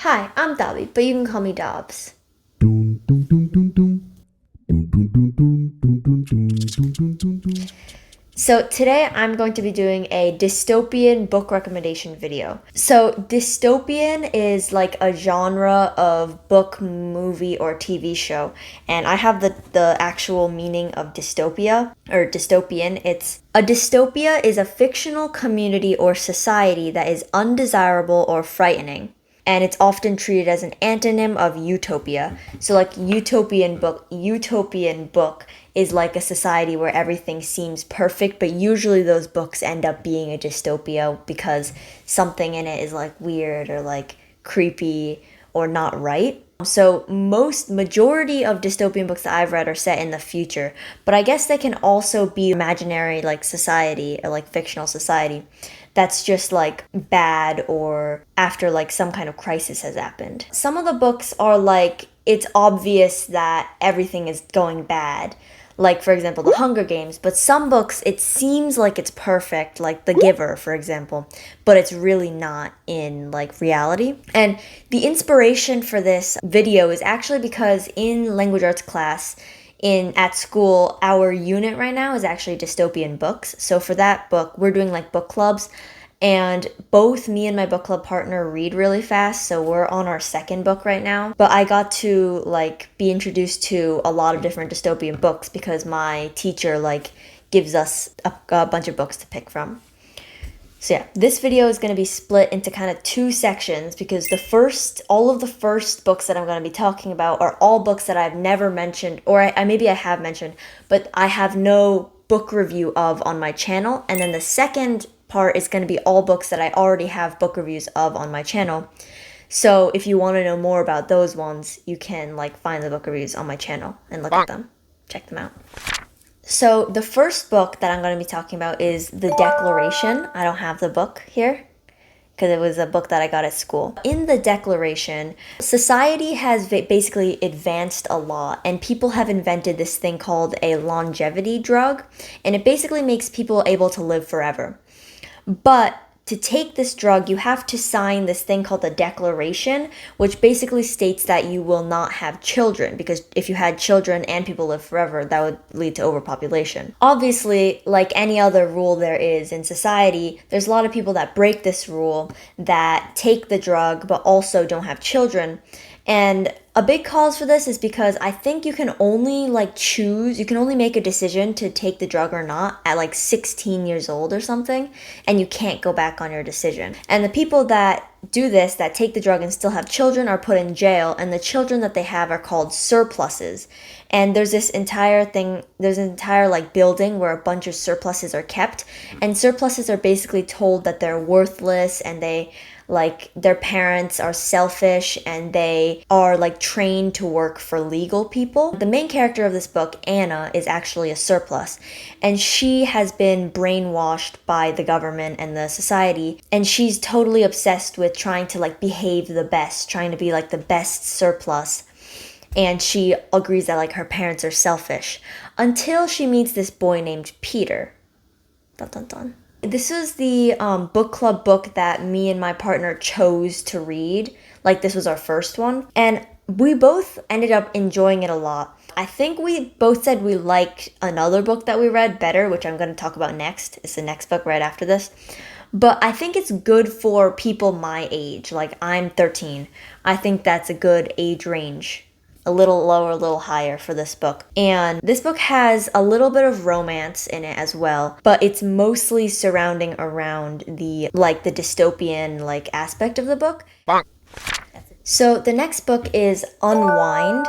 Hi, I'm Dabby, but you can call me Dabz. Dun, dun, dun, dun, dun. Dun, dun, dun, dun, dun, dun, dun, dun, dun, dun. So today I'm going to be doing a dystopian book recommendation video. So dystopian is like a genre of book, movie, or TV show. And I have the actual meaning of dystopia or dystopian. It's a dystopia is a fictional community or society that is undesirable or frightening, and it's often treated as an antonym of utopia. So like utopian book is like a society where everything seems perfect, but usually those books end up being a dystopia because something in it is like weird or like creepy or not right. So most majority of dystopian books that I've read are set in the future, but I guess they can also be imaginary like society or like fictional society that's just like bad or after like some kind of crisis has happened. Some of the books are like it's obvious that everything is going bad. Like for example, The Hunger Games, but some books it seems like it's perfect, like The Giver, for example, but it's really not in like reality. And the inspiration for this video is actually because in language arts class in at school, our unit right now is actually dystopian books. So for that book, we're doing like book clubs, and both me and my book club partner read really fast, so we're on our second book right now. But I got to like be introduced to a lot of different dystopian books because my teacher like gives us a bunch of books to pick from. So yeah, this video is going to be split into kind of two sections because all of the first books that I'm going to be talking about are all books that I've never mentioned, or maybe I have mentioned, but I have no book review of on my channel. And then the second part is going to be all books that I already have book reviews of on my channel. So if you want to know more about those ones, you can like find the book reviews on my channel and look at them, check them out. So the first book that I'm going to be talking about is The Declaration. I don't have the book here because it was a book that I got at school. In The Declaration, society has basically advanced a lot, and people have invented this thing called a longevity drug, and it basically makes people able to live forever. But to take this drug, you have to sign this thing called the Declaration, which basically states that you will not have children, because if you had children and people live forever, that would lead to overpopulation. Obviously, like any other rule there is in society, there's a lot of people that break this rule, that take the drug but also don't have children. And a big cause for this is because I think you can only you can only make a decision to take the drug or not at like 16 years old or something, and you can't go back on your decision. And the people that do this, that take the drug and still have children, are put in jail, and the children that they have are called surpluses. And there's an entire like building where a bunch of surpluses are kept, and surpluses are basically told that they're worthless and their parents are selfish and they are like trained to work for legal people. The main character of this book, Anna, is actually a surplus, and she has been brainwashed by the government and the society, and she's totally obsessed with trying to like behave the best, trying to be like the best surplus. And she agrees that like her parents are selfish until she meets this boy named Peter. Dun dun dun. This was the book club book that me and my partner chose to read. Like, this was our first one. And we both ended up enjoying it a lot. I think we both said we liked another book that we read better, which I'm going to talk about next. It's the next book right after this. But I think it's good for people my age. Like, I'm 13. I think that's a good age range. A little lower, a little higher for this book. And this book has a little bit of romance in it as well, but it's mostly surrounding around the dystopian like aspect of the book. So the next book is Unwind.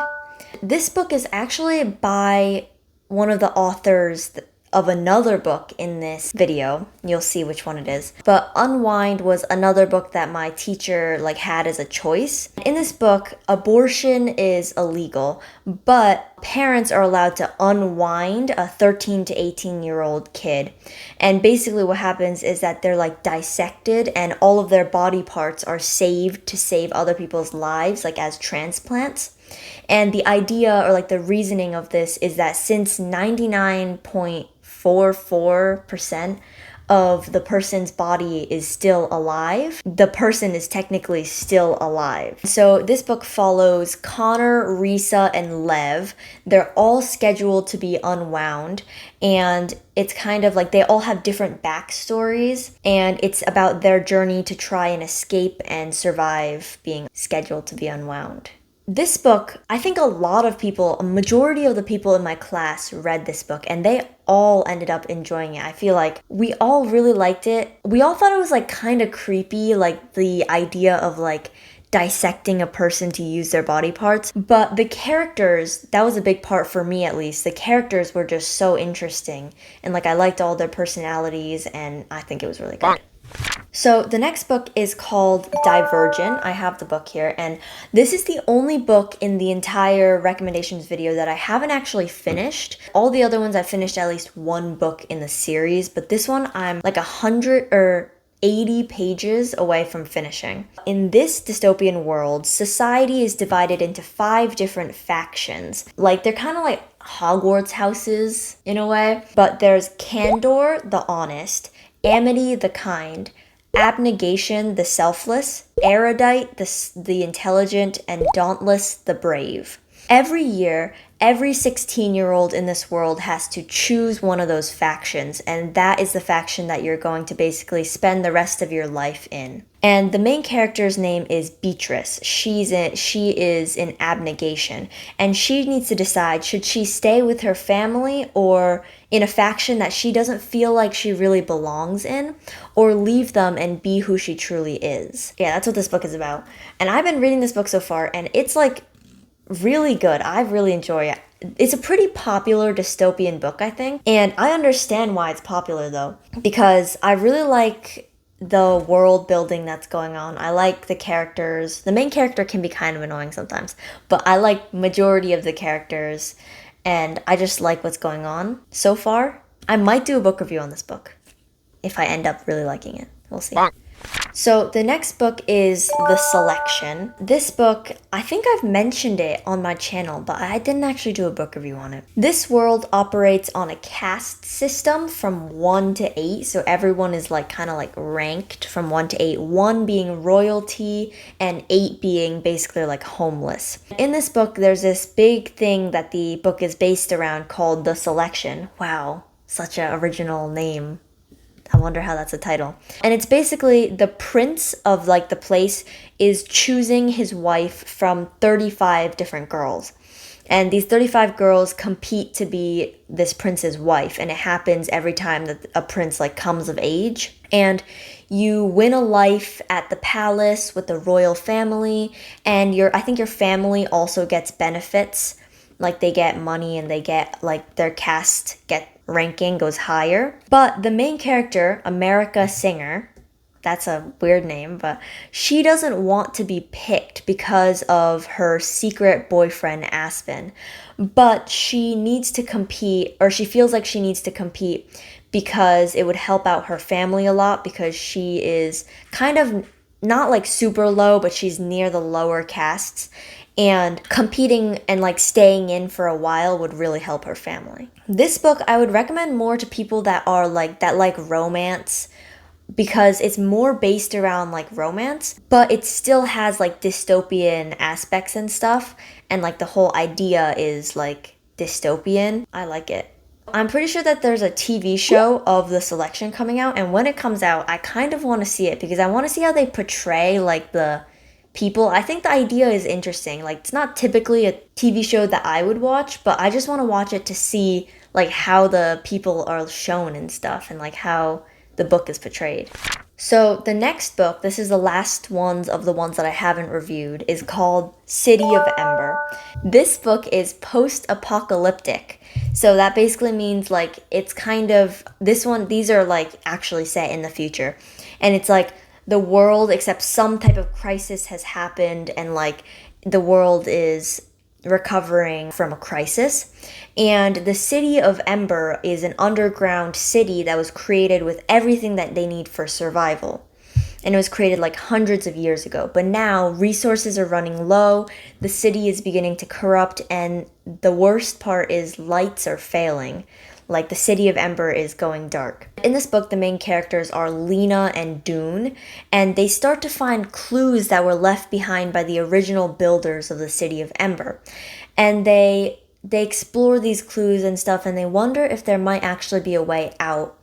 This book is actually by one of the authors of another book in this video. You'll see which one it is. But Unwind was another book that my teacher had as a choice. In this book, abortion is illegal, but parents are allowed to unwind a 13 to 18-year-old kid. And basically what happens is that they're dissected and all of their body parts are saved to save other people's lives, as transplants. And the idea or the reasoning of this is that since 99.44% of the person's body is still alive, the person is technically still alive. So this book follows Connor, Risa, and Lev. They're all scheduled to be unwound, and it's kind of like they all have different backstories, and it's about their journey to try and escape and survive being scheduled to be unwound. This book, I think a majority of the people in my class read this book, and they all ended up enjoying it. I feel like we all really liked it. We all thought it was like kind of creepy, like the idea of like dissecting a person to use their body parts. But the characters, that was a big part for me at least. The characters were just so interesting, and like I liked all their personalities, and I think it was really good. So the next book is called Divergent. I have the book here, and this is the only book in the entire recommendations video that I haven't actually finished. All the other ones I finished at least one book in the series, but this one I'm like 180 pages away from finishing. In this dystopian world, society is divided into 5 different factions. Like they're kind of like Hogwarts houses in a way, but there's Candor, the honest, Amity, the kind, Abnegation, the selfless, Erudite, the intelligent, and Dauntless, the brave. Every year, every 16-year-old in this world has to choose one of those factions, and that is the faction that you're going to basically spend the rest of your life in. And the main character's name is Beatrice. She is in abnegation, and she needs to decide, should she stay with her family or in a faction that she doesn't feel like she really belongs in, or leave them and be who she truly is. Yeah, that's what this book is about. And I've been reading this book so far, and it's like really good. I really enjoy it. It's a pretty popular dystopian book, I think. And I understand why it's popular though, because I really like the world building that's going on. I like the characters. The main character can be kind of annoying sometimes, but I like majority of the characters, and I just like what's going on so far. I might do a book review on this book if I end up really liking it. We'll see. So the next book is The Selection. This book, I think I've mentioned it on my channel, but I didn't actually do a book review on it. This world operates on a caste system from 1 to 8, so everyone is like kind of like ranked from 1 to 8, 1 being royalty and 8 being basically like homeless. In this book, there's this big thing that the book is based around called The Selection. Wow, such an original name. I wonder how that's a title. And it's basically the prince of like the place is choosing his wife from 35 different girls. And these 35 girls compete to be this prince's wife, and it happens every time that a prince like comes of age. And you win a life at the palace with the royal family, and I think your family also gets benefits. Like they get money, and they get like their caste ranking goes higher. But the main character, America Singer, that's a weird name, but she doesn't want to be picked because of her secret boyfriend, Aspen. But she needs to compete, or she feels like she needs to compete because it would help out her family a lot, because she is kind of not like super low, but she's near the lower castes. And competing and like staying in for a while would really help her family. This book I would recommend more to people that like romance, because it's more based around like romance, but it still has like dystopian aspects and stuff, and like the whole idea is like dystopian. I like it. I'm pretty sure that there's a TV show of The Selection coming out, and when it comes out, I kind of want to see it because I want to see how they portray like the people. I think the idea is interesting. Like it's not typically a TV show that I would watch, but I just want to watch it to see like how the people are shown and stuff, and like how the book is portrayed. So the next book, this is the last ones of the ones that I haven't reviewed, is called City of Ember. This book is post-apocalyptic. So that basically means like it's kind of, these are like actually set in the future. And it's like the world, except some type of crisis has happened, and like the world is recovering from a crisis. And the city of Ember is an underground city that was created with everything that they need for survival. And it was created like hundreds of years ago. But now resources are running low, the city is beginning to corrupt, and the worst part is lights are failing. like the city of Ember is going dark. In this book, the main characters are Lena and Dune, and they start to find clues that were left behind by the original builders of the city of Ember. And they explore these clues and stuff, and they wonder if there might actually be a way out.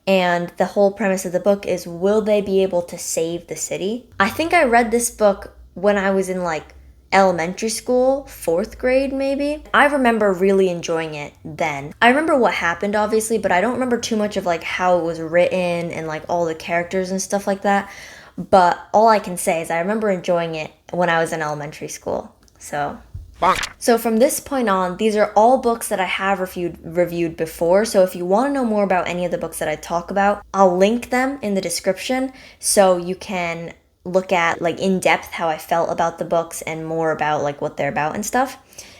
And the whole premise of the book is, will they be able to save the city? I think I read this book when I was in like elementary school, 4th grade maybe. I remember really enjoying it then. I remember what happened obviously, but I don't remember too much of like how it was written and like all the characters and stuff like that. But all I can say is I remember enjoying it when I was in elementary school. So from this point on, these are all books that I have reviewed before. So if you want to know more about any of the books that I talk about, I'll link them in the description so you can look at like in depth how I felt about the books and more about like what they're about and stuff.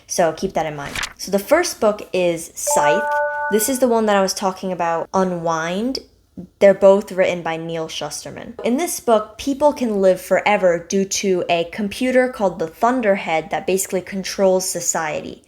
So keep that in mind. So the first book is Scythe. This is the one that I was talking about, Unwind. They're both written by Neil Shusterman. In this book, people can live forever due to a computer called the Thunderhead that basically controls society.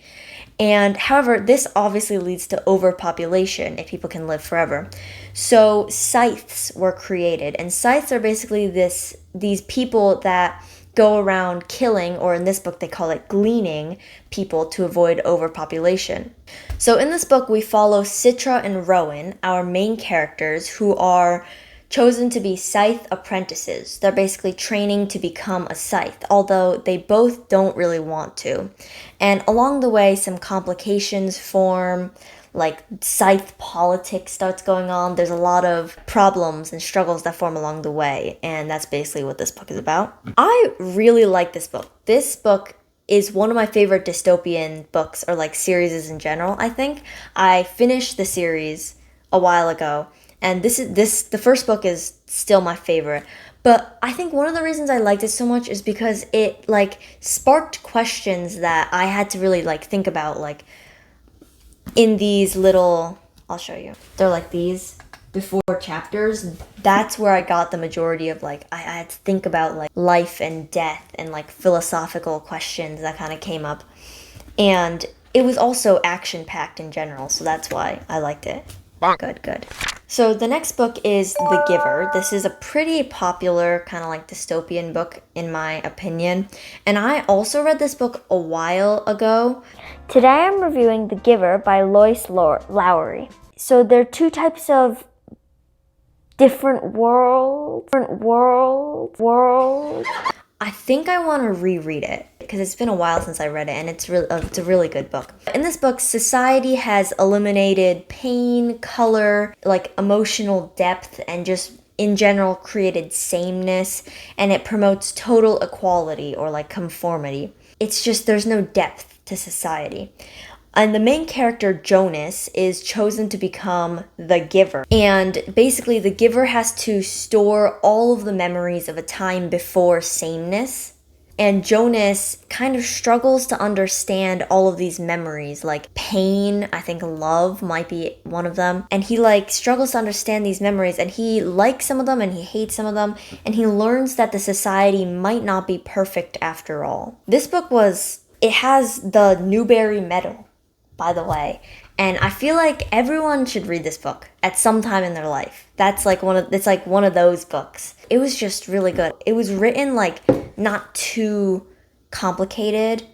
And however, this obviously leads to overpopulation if people can live forever. So scythes were created, and scythes are basically these people that go around killing, or in this book they call it gleaning, people to avoid overpopulation. So in this book we follow Citra and Rowan, our main characters, who are chosen to be scythe apprentices. They're basically training to become a scythe, although they both don't really want to. And along the way some complications form, like scythe politics starts going on. There's a lot of problems and struggles that form along the way, and that's basically what this book is about. I really like this book. This book is one of my favorite dystopian books, or like series in general, I think. I finished the series a while ago, and the first book is still my favorite. But I think one of the reasons I liked it so much is because it like sparked questions that I had to really like think about, like in these little, I'll show you. They're like these before chapters. That's where I got the majority of like, I had to think about like life and death and like philosophical questions that kind of came up. And it was also action-packed in general, so that's why I liked it. Good. So the next book is The Giver. This is a pretty popular kind of like dystopian book in my opinion. And I also read this book a while ago. Today I'm reviewing The Giver by Lois Lowry. So there are two types of different worlds. I think I want to reread it because it's been a while since I read it, and it's a really good book. In this book, society has eliminated pain, color, like emotional depth, and just in general created sameness, and it promotes total equality or like conformity. It's just there's no depth to society. And the main character, Jonas, is chosen to become the Giver. And basically, the Giver has to store all of the memories of a time before sameness. And Jonas kind of struggles to understand all of these memories, like pain, I think love might be one of them. And he like struggles to understand these memories, and he likes some of them and he hates some of them. And he learns that the society might not be perfect after all. This book it has the Newbery Medal, by the way, and I feel like everyone should read this book at some time in their life. It's like one of those books. It was just really good. It was written like not too complicated,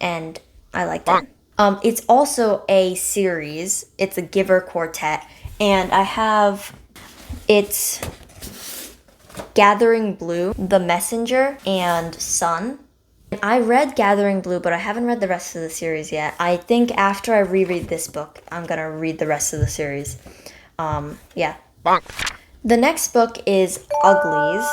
and I liked it. It's also a series. It's a Giver Quartet, and it's Gathering Blue, The Messenger, and Sun. I read Gathering Blue, but I haven't read the rest of the series yet. I think after I reread this book, I'm gonna read the rest of the series. Yeah. The next book is Uglies.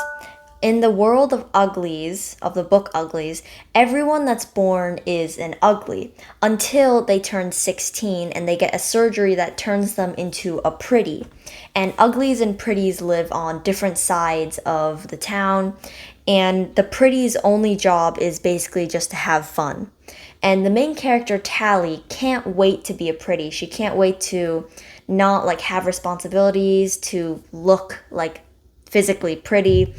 In the world of Uglies, of the book Uglies, everyone that's born is an ugly until they turn 16 and they get a surgery that turns them into a pretty. And uglies and pretties live on different sides of the town, and the pretty's only job is basically just to have fun. And the main character, Tally, can't wait to be a pretty. She can't wait to not like have responsibilities, to look like physically pretty,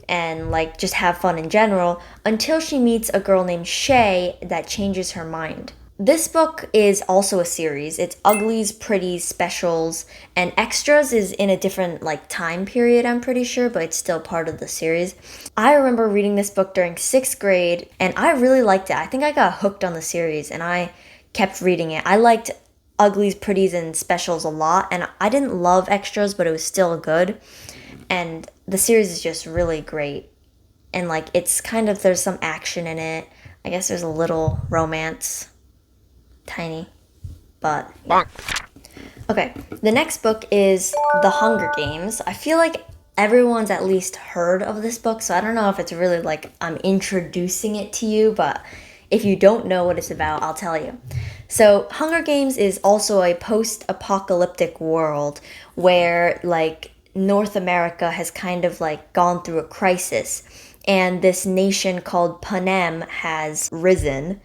and like just have fun in general, until she meets a girl named Shay that changes her mind. This book is also a series. It's Uglies, Pretties, Specials, and Extras is in a different like time period, I'm pretty sure, but it's still part of the series. I remember reading this book during 6th grade and I really liked it. I think I got hooked on the series and I kept reading it. I liked Uglies, Pretties, and Specials a lot, and I didn't love Extras, but it was still good. And the series is just really great. And like it's kind of, there's some action in it. I guess there's a little romance. Tiny, but yeah. Okay, the next book is The Hunger Games. I feel like everyone's at least heard of this book, so I don't know if it's really like I'm introducing it to you, but if you don't know what it's about, I'll tell you. So, Hunger Games is also a post-apocalyptic world where like North America has kind of like gone through a crisis, and this nation called Panem has risen.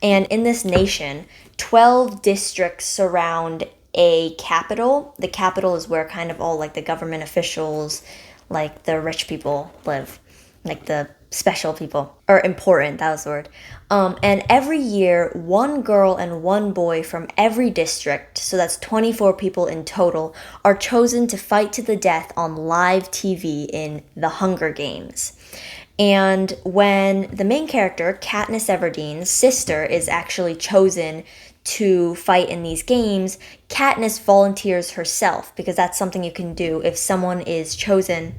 And in this nation, 12 districts surround a capital. The capital is where kind of all like the government officials, like the rich people live, like the special people, or important, that was the word. And every year, one girl and one boy from every district, so that's 24 people in total, are chosen to fight to the death on live TV in the Hunger Games. And when the main character, Katniss Everdeen's sister, is actually chosen to fight in these games, Katniss volunteers herself because that's something you can do. If someone is chosen,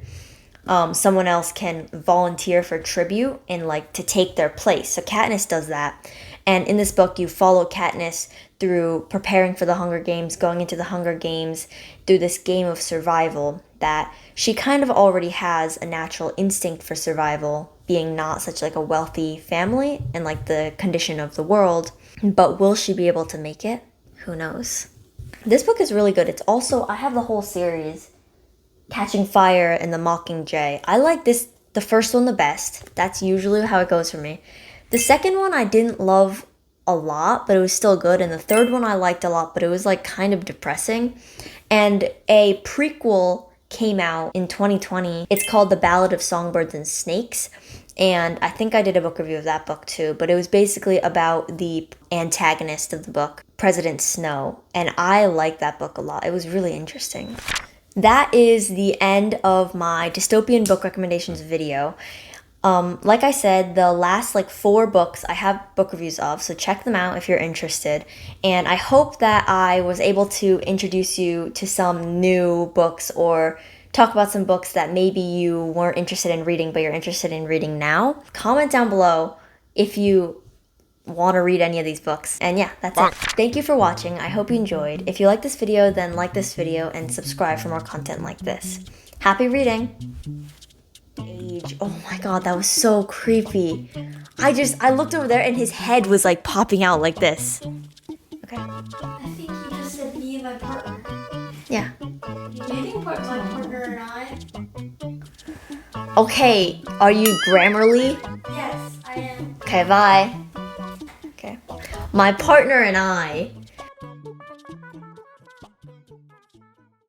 someone else can volunteer for tribute and like to take their place. So Katniss does that. And in this book, you follow Katniss through preparing for the Hunger Games, going into the Hunger Games, through this game of survival that she kind of already has a natural instinct for survival, being not such like a wealthy family and like the condition of the world. But will she be able to make it? Who knows? This book is really good. It's also, I have the whole series, Catching Fire and The Mockingjay. I like this, the first one the best. That's usually how it goes for me. The second one I didn't love a lot, but it was still good. And the third one I liked a lot, but it was like kind of depressing. And a prequel came out in 2020. It's called The Ballad of Songbirds and Snakes. And I think I did a book review of that book too, but it was basically about the antagonist of the book, President Snow. And I liked that book a lot. It was really interesting. That is the end of my dystopian book recommendations video. Like I said, the last like 4 books I have book reviews of, so check them out if you're interested. And I hope that I was able to introduce you to some new books or talk about some books that maybe you weren't interested in reading but you're interested in reading now. Comment down below if you want to read any of these books. And yeah, that's it. Thank you for watching. I hope you enjoyed. If you like this video, then like this video and subscribe for more content like this. Happy reading! Age. Oh my god, that was so creepy. I looked over there and his head was like popping out like this. Okay. I think you just said me and my partner. Yeah. You didn't put my partner and I. Okay, are you Grammarly? Yes, I am. Okay, bye. Okay. My partner and I